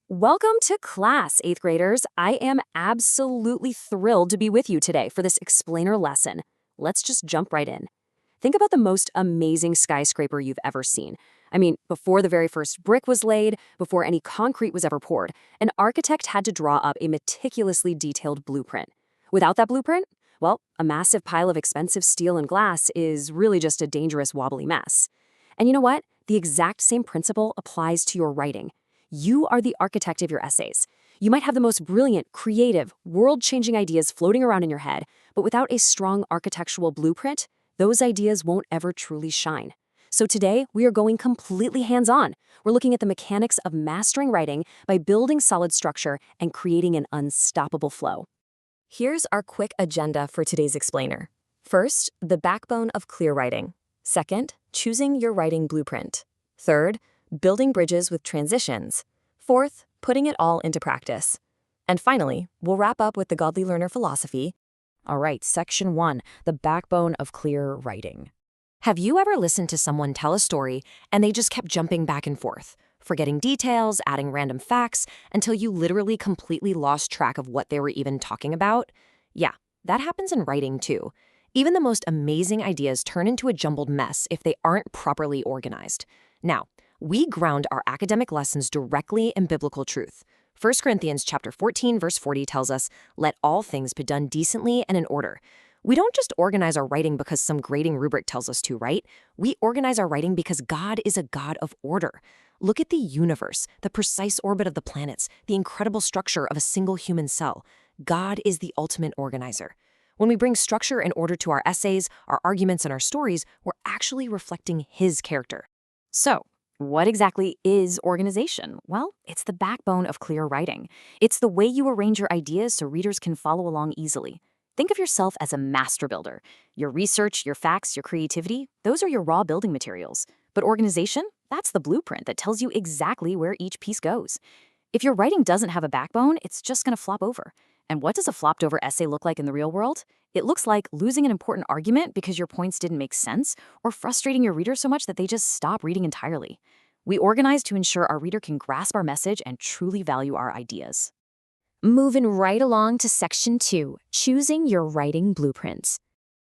Welcome to class, 8th graders. I am absolutely thrilled to be with you today for this explainer lesson. Let's just jump right in. Think about the most amazing skyscraper you've ever seen. I mean, before the very first brick was laid, before any concrete was ever poured, an architect had to draw up a meticulously detailed blueprint. Without that blueprint, well, a massive pile of expensive steel and glass is really just a dangerous, wobbly mess. And you know what? The exact same principle applies to your writing. You are the architect of your essays. You might have the most brilliant, creative, world-changing ideas floating around in your head, but without a strong architectural blueprint, those ideas won't ever truly shine. So today, we are going completely hands-on. We're looking at the mechanics of mastering writing by building solid structure and creating an unstoppable flow. Here's our quick agenda for today's explainer. First, the backbone of clear writing. Second, choosing your writing blueprint. Third, building bridges with transitions. Fourth, putting it all into practice. And finally, we'll wrap up with the Godly Learner philosophy. All right, section 1, the backbone of clear writing. Have you ever listened to someone tell a story and they just kept jumping back and forth, forgetting details, adding random facts, until you literally completely lost track of what they were even talking about? Yeah, that happens in writing too. Even the most amazing ideas turn into a jumbled mess if they aren't properly organized. Now, we ground our academic lessons directly in biblical truth. 1 Corinthians chapter 14, verse 40 tells us, "Let all things be done decently and in order." We don't just organize our writing because some grading rubric tells us to, right? We organize our writing because God is a God of order. Look at the universe, the precise orbit of the planets, the incredible structure of a single human cell. God is the ultimate organizer. When we bring structure and order to our essays, our arguments, and our stories, we're actually reflecting His character. So, what exactly is organization? Well, it's the backbone of clear writing. It's the way you arrange your ideas so readers can follow along easily. Think of yourself as a master builder. Your research, your facts, your creativity, those are your raw building materials. But organization? That's the blueprint that tells you exactly where each piece goes. If your writing doesn't have a backbone, it's just going to flop over. And what does a flopped over essay look like in the real world? It looks like losing an important argument because your points didn't make sense, or frustrating your reader so much that they just stop reading entirely. We organize to ensure our reader can grasp our message and truly value our ideas. Moving right along to section 2, choosing your writing blueprints.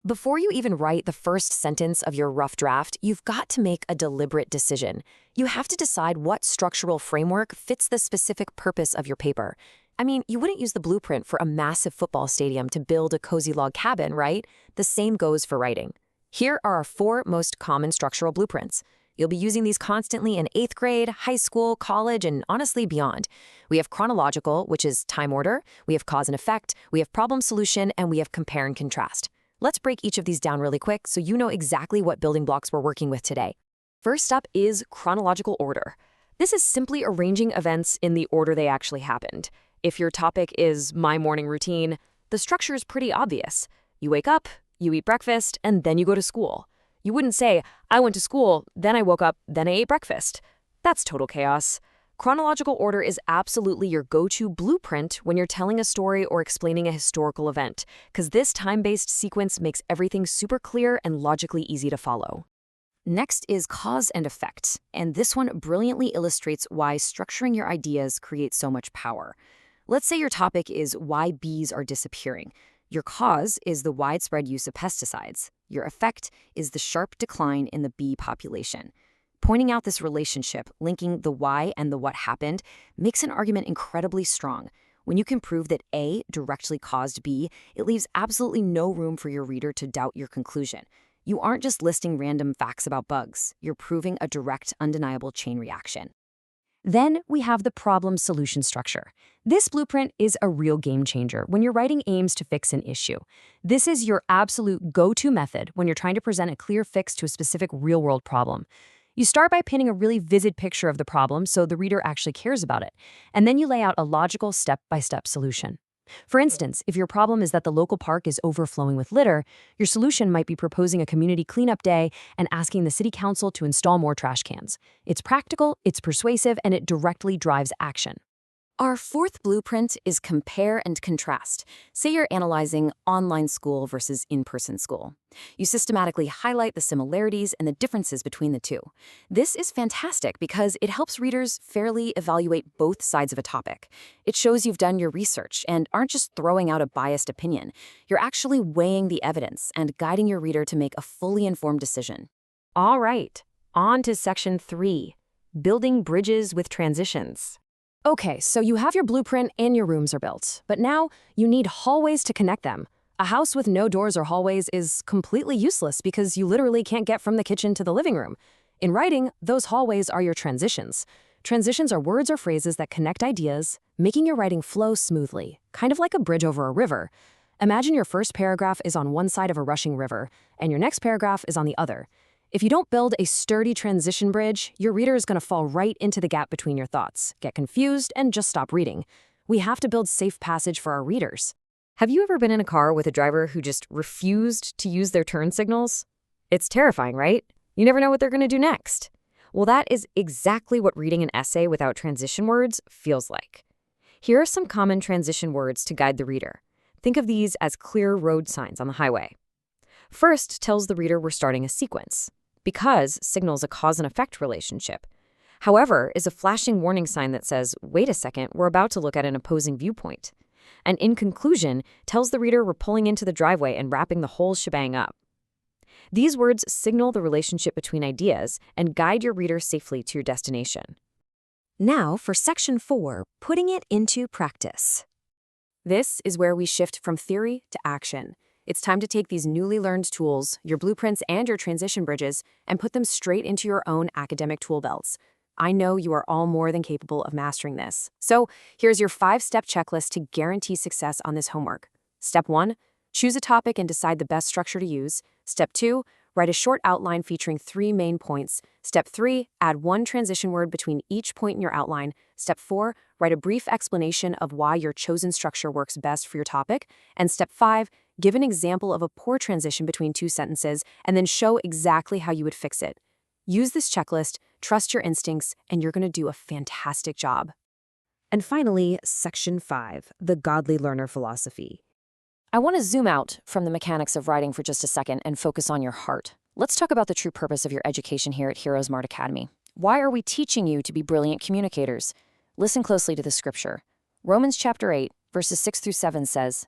Before you even write the first sentence of your rough draft, you've got to make a deliberate decision. You have to decide what structural framework fits the specific purpose of your paper. I mean, you wouldn't use the blueprint for a massive football stadium to build a cozy log cabin, right? The same goes for writing. Here are our 4 most common structural blueprints. You'll be using these constantly in 8th grade, high school, college, and honestly beyond. We have chronological, which is time order. We have cause and effect. We have problem solution, and we have compare and contrast. Let's break each of these down really quick so you know exactly what building blocks we're working with today. First up is chronological order. This is simply arranging events in the order they actually happened. If your topic is my morning routine, the structure is pretty obvious. You wake up, you eat breakfast, and then you go to school. You wouldn't say, I went to school, then I woke up, then I ate breakfast. That's total chaos. Chronological order is absolutely your go-to blueprint when you're telling a story or explaining a historical event, because this time-based sequence makes everything super clear and logically easy to follow. Next is cause and effect, and this one brilliantly illustrates why structuring your ideas creates so much power. Let's say your topic is why bees are disappearing. Your cause is the widespread use of pesticides. Your effect is the sharp decline in the bee population. Pointing out this relationship, linking the why and the what happened, makes an argument incredibly strong. When you can prove that A directly caused B, it leaves absolutely no room for your reader to doubt your conclusion. You aren't just listing random facts about bugs. You're proving a direct, undeniable chain reaction. Then we have the problem-solution structure. This blueprint is a real game changer when your writing aims to fix an issue. This is your absolute go-to method when you're trying to present a clear fix to a specific real-world problem. You start by painting a really vivid picture of the problem so the reader actually cares about it, and then you lay out a logical step-by-step solution. For instance, if your problem is that the local park is overflowing with litter, your solution might be proposing a community cleanup day and asking the city council to install more trash cans. It's practical, it's persuasive, and it directly drives action. Our fourth blueprint is compare and contrast. Say you're analyzing online school versus in-person school. You systematically highlight the similarities and the differences between the two. This is fantastic because it helps readers fairly evaluate both sides of a topic. It shows you've done your research and aren't just throwing out a biased opinion. You're actually weighing the evidence and guiding your reader to make a fully informed decision. All right, on to section 3, building bridges with transitions. Okay, so you have your blueprint and your rooms are built, but now you need hallways to connect them. A house with no doors or hallways is completely useless because you literally can't get from the kitchen to the living room. In writing, those hallways are your transitions. Transitions are words or phrases that connect ideas, making your writing flow smoothly, kind of like a bridge over a river. Imagine your first paragraph is on one side of a rushing river, and your next paragraph is on the other. If you don't build a sturdy transition bridge, your reader is going to fall right into the gap between your thoughts, get confused, and just stop reading. We have to build safe passage for our readers. Have you ever been in a car with a driver who just refused to use their turn signals? It's terrifying, right? You never know what they're going to do next. Well, that is exactly what reading an essay without transition words feels like. Here are some common transition words to guide the reader. Think of these as clear road signs on the highway. First tells the reader we're starting a sequence. Because signals a cause and effect relationship. However, is a flashing warning sign that says, wait a second, we're about to look at an opposing viewpoint. And in conclusion, tells the reader we're pulling into the driveway and wrapping the whole shebang up. These words signal the relationship between ideas and guide your reader safely to your destination. Now for section 4, putting it into practice. This is where we shift from theory to action. It's time to take these newly learned tools, your blueprints and your transition bridges, and put them straight into your own academic tool belts. I know you are all more than capable of mastering this. So here's your 5-step checklist to guarantee success on this homework. Step 1, choose a topic and decide the best structure to use. Step 2, write a short outline featuring 3 main points. Step 3, add 1 transition word between each point in your outline. Step 4, write a brief explanation of why your chosen structure works best for your topic. And Step 5, give an example of a poor transition between 2 sentences and then show exactly how you would fix it. Use this checklist, trust your instincts, and you're going to do a fantastic job. And finally, section 5, the godly learner philosophy. I want to zoom out from the mechanics of writing for just a second and focus on your heart. Let's talk about the true purpose of your education here at HeroesMart Academy. Why are we teaching you to be brilliant communicators? Listen closely to the scripture. Romans chapter 8, verses 6 through 7 says,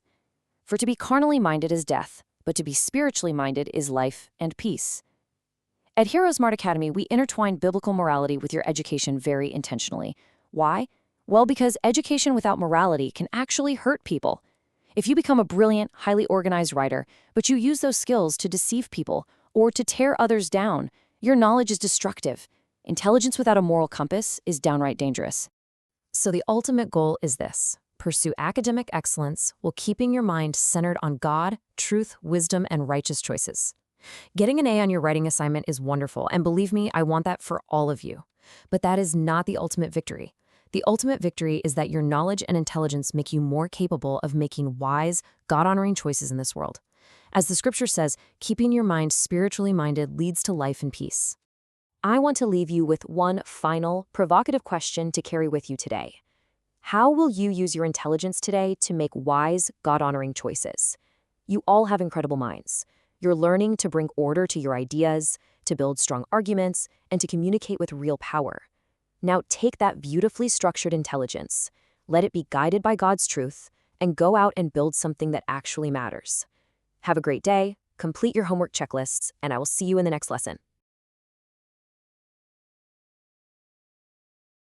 "For to be carnally minded is death, but to be spiritually minded is life and peace." At HeroesMart Academy, we intertwine biblical morality with your education very intentionally. Why? Well, because education without morality can actually hurt people. If you become a brilliant, highly organized writer, but you use those skills to deceive people or to tear others down, your knowledge is destructive. Intelligence without a moral compass is downright dangerous. So the ultimate goal is this: pursue academic excellence while keeping your mind centered on God, truth, wisdom, and righteous choices. Getting an A on your writing assignment is wonderful, and believe me, I want that for all of you. But that is not the ultimate victory. The ultimate victory is that your knowledge and intelligence make you more capable of making wise, God-honoring choices in this world. As the scripture says, keeping your mind spiritually minded leads to life and peace. I want to leave you with one final, provocative question to carry with you today. How will you use your intelligence today to make wise, God-honoring choices? You all have incredible minds. You're learning to bring order to your ideas, to build strong arguments, and to communicate with real power. Now take that beautifully structured intelligence, let it be guided by God's truth, and go out and build something that actually matters. Have a great day, complete your homework checklists, and I will see you in the next lesson.